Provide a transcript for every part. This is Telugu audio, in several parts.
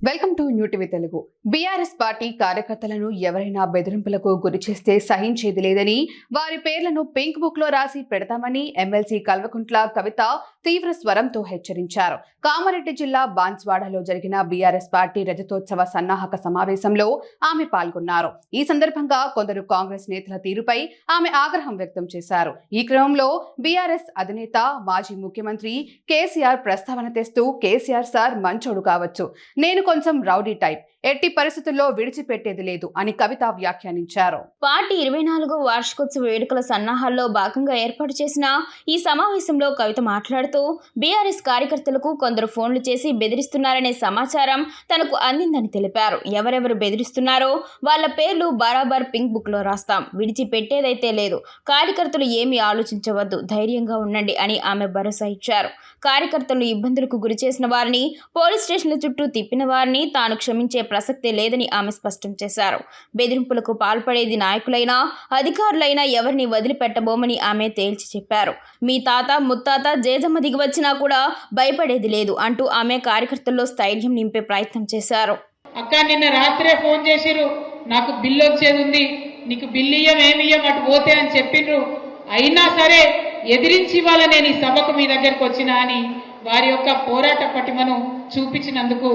Welcome to new TV Telugu. BRS party కార్యకర్తలను ఎవరైనా బెదిరింపులకు గురి చేస్తే సహించేది లేదని, వారి పేర్లను పింక్ బుక్ లో రాసి పెడతామని ఎమ్మెల్సీ కల్వకుంట్ల కవిత తీవ్ర స్వరంతో హెచ్చరించారు. కామారెడ్డి జిల్లా బాన్స్వాడలో జరిగిన బీఆర్ఎస్ పార్టీ రజతోత్సవ సన్నాహక సమావేశంలో ఆమె పాల్గొన్నారు. ఈ సందర్భంగా కొందరు కాంగ్రెస్ నేతల తీరుపై ఆమె ఆగ్రహం వ్యక్తం చేశారు. ఈ క్రమంలో బీఆర్ఎస్ అధినేత మాజీ ముఖ్యమంత్రి కేసీఆర్ ప్రస్తావన తెస్తూ, కేసీఆర్ సార్ మంచోడు కావచ్చు, నేను కొంచెం రౌడీ టైప్, ఎట్టి పరిస్థితుల్లో విడిచిపెట్టేది లేదు అని కవిత వ్యాఖ్యానించారు. పార్టీ 24వ వార్షికోత్సవ వేడుకల సన్నాహాల్లో భాగంగా ఏర్పాటు చేసిన ఈ సమావేశంలో కవిత మాట్లాడుతూ, బీఆర్ఎస్ కార్యకర్తలకు కొందరు ఫోన్లు చేసి బెదిరిస్తున్నారనే సమాచారం తనకు అందిందని తెలిపారు. ఎవరెవరు బెదిరిస్తున్నారో వాళ్ళ పేర్లు బరాబర్ పింక్ బుక్ లో రాస్తాం, విడిచిపెట్టేదైతే లేదు, కార్యకర్తలు ఏమీ ఆలోచించవద్దు, ధైర్యంగా ఉండండి అని ఆమె భరోసా ఇచ్చారు. కార్యకర్తలు ఇబ్బందులకు గురి చేసిన వారిని, పోలీస్ స్టేషన్ల చుట్టూ తిప్పిన వారిని తాను క్షమించే ప్రసక్తే లేదని ఆమె స్పష్టం చేశారు. బెదిరింపులకు పాల్పడేది నాయకులైనా అధికారులైనా ఎవరిని వదిలిపెట్టబోమని ఆమె తేల్చి చెప్పారు. మీ తాత ముత్తాత జేజమ్మ దిగి వచ్చినా కూడా భయపడేది లేదు అంటూ ఆమె కార్యకర్తల్లో స్థైర్యం నింపే ప్రయత్నం చేశారు. అక్క నిన్న రాత్రే ఫోన్ చేసిరు, నాకు బిల్లు వచ్చేది ఉంది, నీకు బిల్లియం ఏమియ్యం అటు పోతే అని చెప్పిండ్రు. అయినా సరే ఎదిరించి వాళ్ళ నేను ఈ సభకు మీ దగ్గరకు వచ్చినా అని వారి యొక్క పోరాట పటిమను చూపించినందుకు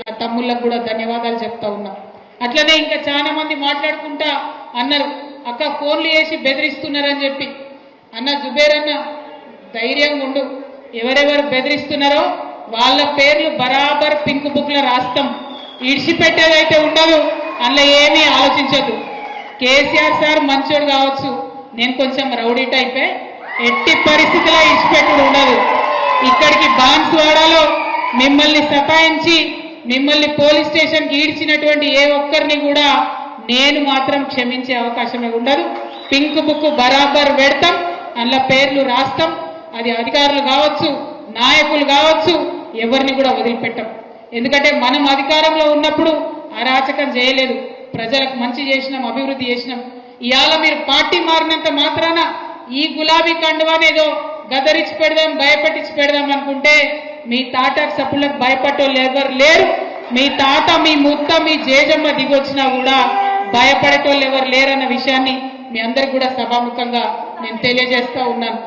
ఆ తమ్ముళ్ళకు కూడా ధన్యవాదాలు చెప్తా ఉన్నా. అట్లనే ఇంకా చాలా మంది మాట్లాడుకుంటా అన్నారు, అక్క ఫోన్లు చేసి బెదిరిస్తున్నారని చెప్పి. అన్న జుబేర్ అన్న ధైర్యంగా ఉండు, ఎవరెవరు బెదిరిస్తున్నారో వాళ్ళ పేర్లు బరాబర్ పింక్ బుక్ లో రాస్తాం, ఇడిచిపెట్టేదైతే ఉండదు, అందులో ఏమీ ఆలోచించద్దు. కేసీఆర్ సార్ మంచోడు కావచ్చు, నేను కొంచెం రౌడీ టైపే, ఎట్టి పరిస్థితిలో ఇడిచిపెట్టుడు ఉండదు. ఇక్కడికి బాన్స్వాడలో మిమ్మల్ని సతాయించి మిమ్మల్ని పోలీస్ స్టేషన్కి ఈడ్చినటువంటి ఏ ఒక్కరిని కూడా నేను మాత్రం క్షమించే అవకాశమే ఉండదు. పింక్ బుక్ బరాబర్ పెడతాం, అందులో పేర్లు రాస్తాం. అది అధికారులు కావచ్చు, నాయకులు కావచ్చు, ఎవరిని కూడా వదిలిపెట్టాం. ఎందుకంటే మనం అధికారంలో ఉన్నప్పుడు అరాచకం చేయలేదు, ప్రజలకు మంచి చేసినాం, అభివృద్ధి చేసినాం. ఇవాళ మీరు పార్టీ మారినంత మాత్రాన ఈ గులాబీ కండువానేదో గదరించి పెడదాం, భయపెట్టించి పెడదాం అనుకుంటే మీ తాత సప్పులకు భయపడేవాళ్ళు ఎవరు లేరు. మీ తాత, మీ ముత్త, మీ జేజమ్మ దిగొచ్చినా కూడా భయపడేటోళ్ళు ఎవరు లేరన్న విషయాన్ని మీ అందరికి కూడా సభాముఖంగా నేను తెలియజేస్తా ఉన్నాను.